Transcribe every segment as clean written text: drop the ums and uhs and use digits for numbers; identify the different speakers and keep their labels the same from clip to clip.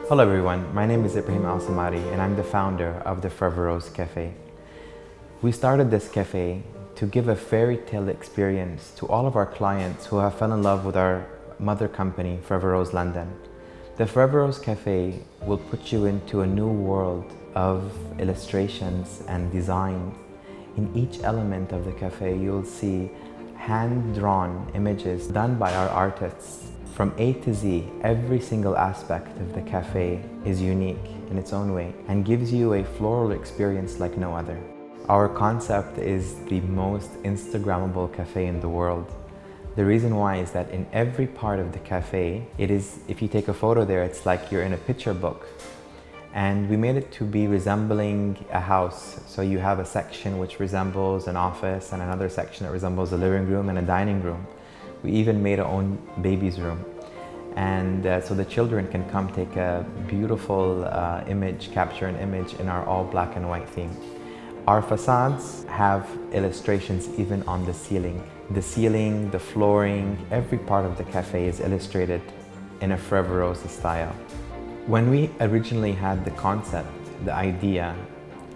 Speaker 1: Hello everyone, my name is Ebraheem Alsamadi and I'm the founder of the Forever Rose Cafe. We started this cafe to give a fairy tale experience to all of our clients who have fell in love with our mother company, Forever Rose London. The Forever Rose Cafe will put you into a new world of illustrations and design. In each element of the cafe, you'll see hand-drawn images done by our artists. From A to Z, every single aspect of the cafe is unique in its own way and gives you a floral experience like no other. Our concept is the most Instagrammable cafe in the world. The reason why is that in every part of the cafe, if you take a photo there, it's like you're in a picture book. And we made it to be resembling a house. So you have a section which resembles an office and another section that resembles a living room and a dining room. We even made our own baby's room. And so the children can come take a beautiful capture an image in our all black and white theme. Our facades have illustrations even on the ceiling. The ceiling, the flooring, every part of the cafe is illustrated in a Forever Rose style. When we originally had the concept, the idea,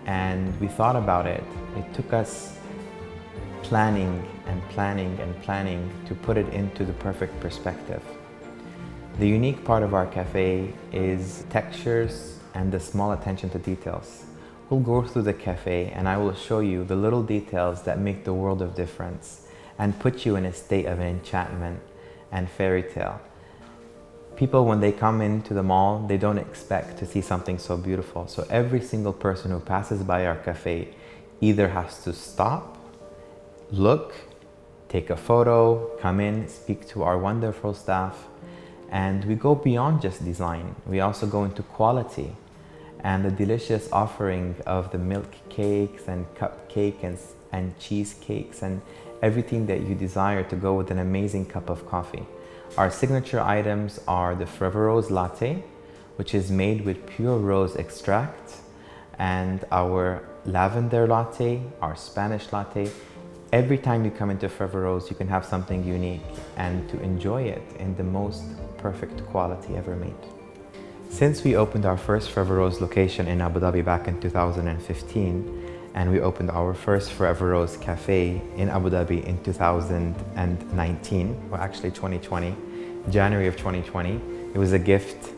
Speaker 1: and we thought about it, it took us planning and planning and planning to put it into the perfect perspective. The unique part of our cafe is textures and the small attention to details. We'll go through the cafe and I will show you the little details that make the world of difference and put you in a state of enchantment and fairy tale. People, when they come into the mall, they don't expect to see something so beautiful. So every single person who passes by our cafe either has to stop, look, take a photo, come in, speak to our wonderful staff, and we go beyond just design. We also go into quality and the delicious offering of the milk cakes and cupcakes and cheesecakes and everything that you desire to go with an amazing cup of coffee. Our signature items are the Forever Rose Latte, which is made with pure rose extract, and our lavender latte, our Spanish latte. Every time you come into Forever Rose, you can have something unique and to enjoy it in the most perfect quality ever made. Since we opened our first Forever Rose location in Abu Dhabi back in 2015, and we opened our first Forever Rose Cafe in Abu Dhabi in 2019, well actually 2020, January of 2020. It was a gift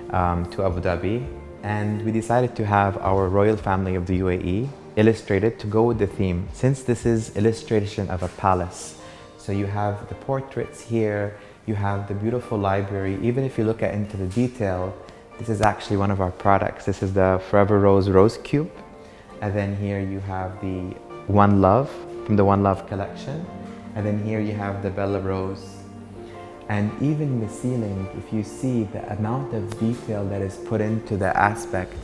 Speaker 1: to Abu Dhabi, and we decided to have our royal family of the UAE illustrated to go with the theme. Since this is illustration of a palace, so you have the portraits here, you have the beautiful library. Even if you look into the detail, this is actually one of our products. This is the Forever Rose Rose Cube. And then here you have the One Love from the One Love collection. And then here you have the Bella Rose. And even the ceiling, if you see the amount of detail that is put into the aspect,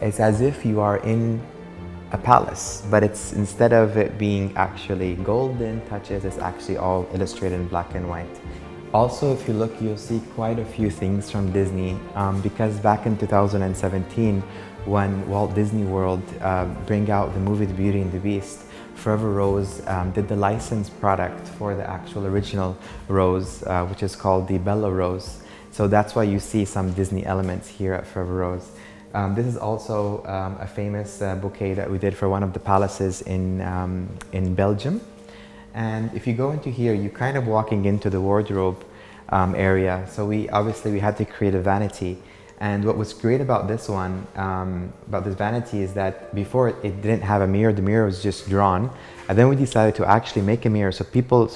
Speaker 1: it's as if you are in a palace, but it's instead of it being actually golden touches, it's actually all illustrated in black and white. Also, if you look, you'll see quite a few things from Disney because back in 2017, when Walt Disney World bring out the movie The Beauty and the Beast, Forever Rose did the licensed product for the actual original rose, which is called the Bella Rose. So that's why you see some Disney elements here at Forever Rose. This is also a famous bouquet that we did for one of the palaces in Belgium. And if you go into here, you're kind of walking into the wardrobe area. So we had to create a vanity. And what was great about this one, about this vanity, is that before it didn't have a mirror. The mirror was just drawn. And then we decided to actually make a mirror so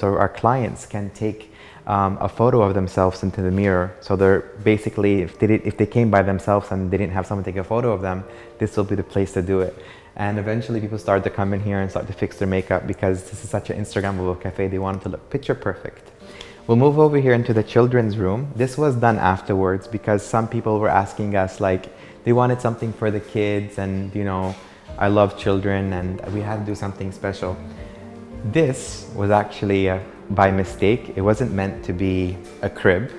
Speaker 1: our clients can take a photo of themselves into the mirror. So they're basically, if they came by themselves and they didn't have someone take a photo of them, this will be the place to do it. And eventually people started to come in here and start to fix their makeup because this is such an Instagrammable cafe. They wanted to look picture perfect. We'll move over here into the children's room. This was done afterwards because some people were asking us, like, they wanted something for the kids, and you know, I love children and we had to do something special. This was actually by mistake. It wasn't meant to be a crib.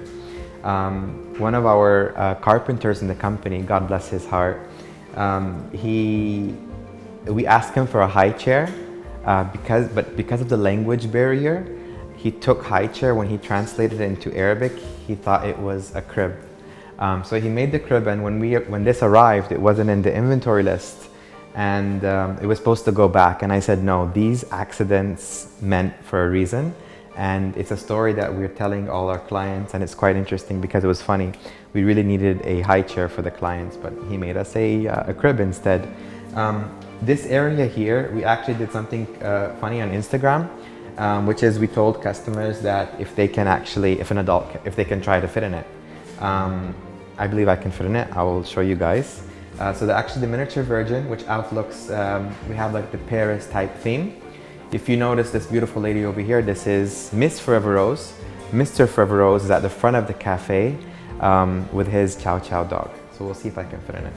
Speaker 1: One of our carpenters in the company, God bless his heart, we asked him for a high chair because of the language barrier. He took high chair. When he translated it into Arabic, he thought it was a crib. So he made the crib, and when this arrived, it wasn't in the inventory list, and it was supposed to go back. And I said, no, these accidents meant for a reason. And it's a story that we're telling all our clients, and it's quite interesting because it was funny. We really needed a high chair for the clients, but he made us a crib instead. This area here, we actually did something funny on Instagram, which is we told customers that if they can if they can try to fit in it. I believe I can fit in it. I will show you guys. So actually the miniature version, which outlooks, we have like the Paris type theme. If you notice this beautiful lady over here, this is Miss Forever Rose. Mr. Forever Rose is at the front of the cafe with his Chow Chow dog. So we'll see if I can fit in it.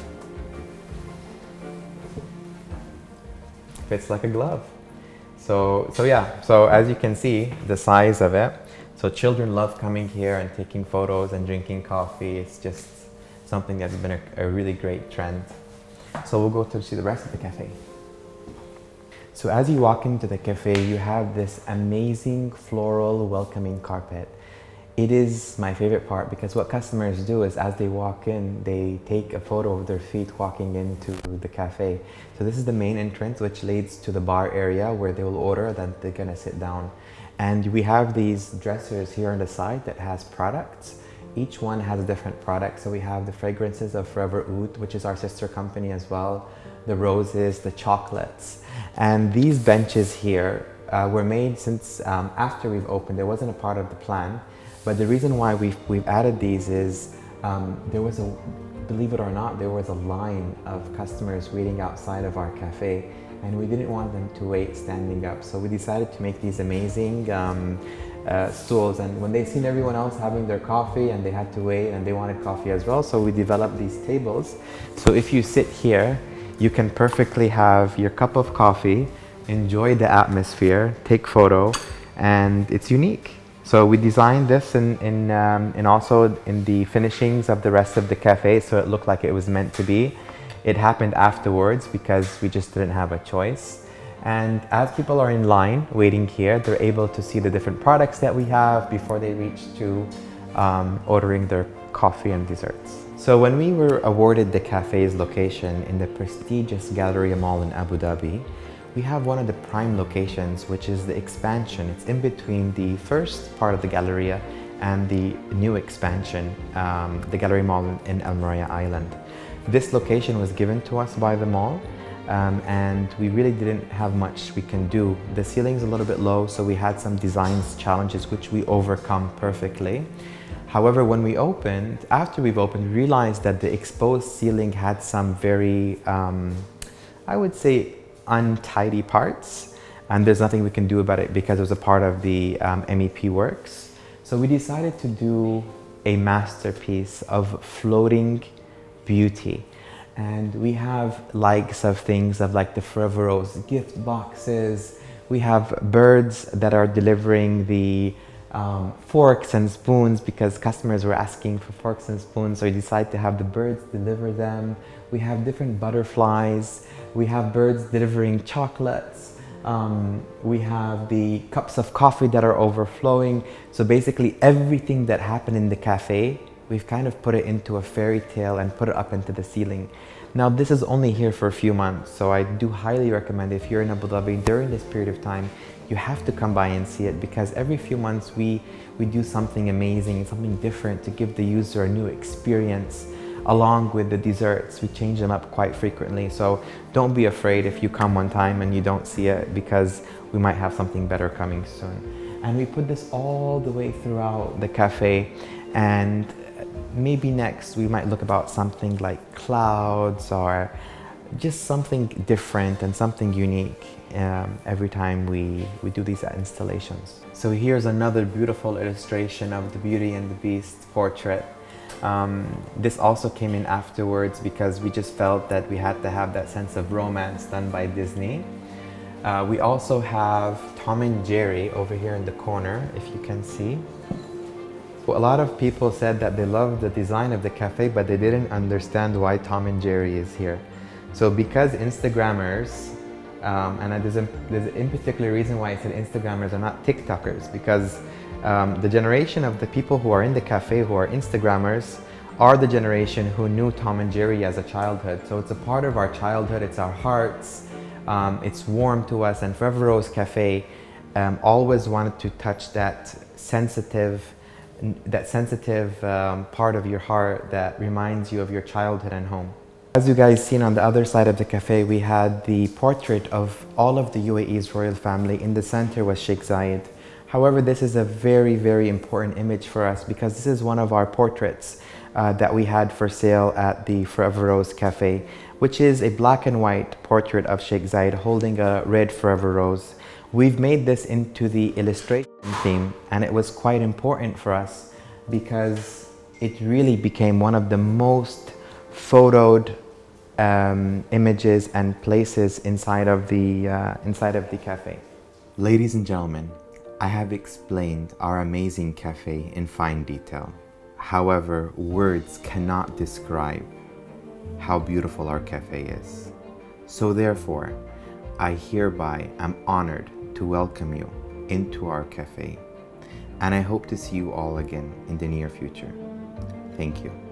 Speaker 1: Fits like a glove. So yeah, so as you can see, the size of it. So children love coming here and taking photos and drinking coffee. It's just something that's been a really great trend. So we'll go to see the rest of the cafe. So as you walk into the cafe, you have this amazing floral welcoming carpet. It is my favorite part because what customers do is as they walk in, they take a photo of their feet walking into the cafe. So this is the main entrance, which leads to the bar area where they will order, then they're gonna sit down. And we have these dressers here on the side that has products. Each one has a different product. So we have the fragrances of Forever Oud, which is our sister company as well, the roses, the chocolates. And these benches here were made since after we've opened. It wasn't a part of the plan. But the reason why we've added these is believe it or not, there was a line of customers waiting outside of our cafe, and we didn't want them to wait standing up. So we decided to make these amazing stools. And when they seen everyone else having their coffee and they had to wait and they wanted coffee as well, so we developed these tables. So if you sit here, you can perfectly have your cup of coffee, enjoy the atmosphere, take photo, and it's unique. So we designed this and also in the finishings of the rest of the cafe, so it looked like it was meant to be. It happened afterwards because we just didn't have a choice. And as people are in line waiting here, they're able to see the different products that we have before they reach to ordering their coffee and desserts. So when we were awarded the cafe's location in the prestigious Galleria Mall in Abu Dhabi, we have one of the prime locations, which is the expansion. It's in between the first part of the Galleria and the new expansion, the Galleria Mall in Al Maraya Island. This location was given to us by the mall, and we really didn't have much we can do. The ceiling's a little bit low, so we had some design challenges which we overcome perfectly. However, when we opened, after we've opened, we realized that the exposed ceiling had some very, I would say, untidy parts, and there's nothing we can do about it because it was a part of the MEP works. So we decided to do a masterpiece of floating beauty. And we have likes of things of like the Forever Rose gift boxes. We have birds that are delivering the forks and spoons because customers were asking for forks and spoons, so we decided to have the birds deliver them. We have different butterflies. We have birds delivering chocolates. We have the cups of coffee that are overflowing. So basically everything that happened in the cafe, we've kind of put it into a fairy tale and put it up into the ceiling. Now this is only here for a few months, so I do highly recommend if you're in Abu Dhabi during this period of time, you have to come by and see it, because every few months we do something amazing, something different to give the user a new experience. Along with the desserts, we change them up quite frequently. So don't be afraid if you come one time and you don't see it, because we might have something better coming soon. And we put this all the way throughout the cafe, and maybe next we might look about something like clouds or just something different and something unique every time we do these installations. So here's another beautiful illustration of the Beauty and the Beast portrait. This also came in afterwards because we just felt that we had to have that sense of romance done by Disney. We also have Tom and Jerry over here in the corner, if you can see. A lot of people said that they loved the design of the cafe, but they didn't understand why Tom and Jerry is here. So because Instagrammers, and there's in particular reason why I said Instagrammers are not TikTokers, because the generation of the people who are in the cafe who are Instagrammers are the generation who knew Tom and Jerry as a childhood. So it's a part of our childhood, it's our hearts, it's warm to us, and Forever Rose Cafe always wanted to touch that sensitive part of your heart that reminds you of your childhood and home. As you guys seen on the other side of the cafe, we had the portrait of all of the UAE's royal family. In the center was Sheikh Zayed. However, this is a very, very important image for us because this is one of our portraits that we had for sale at the Forever Rose Cafe, which is a black and white portrait of Sheikh Zayed holding a red Forever Rose. We've made this into the illustration theme, and it was quite important for us because it really became one of the most photoed images and places inside of the cafe. Ladies and gentlemen, I have explained our amazing cafe in fine detail. However, words cannot describe how beautiful our cafe is. So therefore, I hereby am honored to welcome you into our cafe, and I hope to see you all again in the near future. Thank you.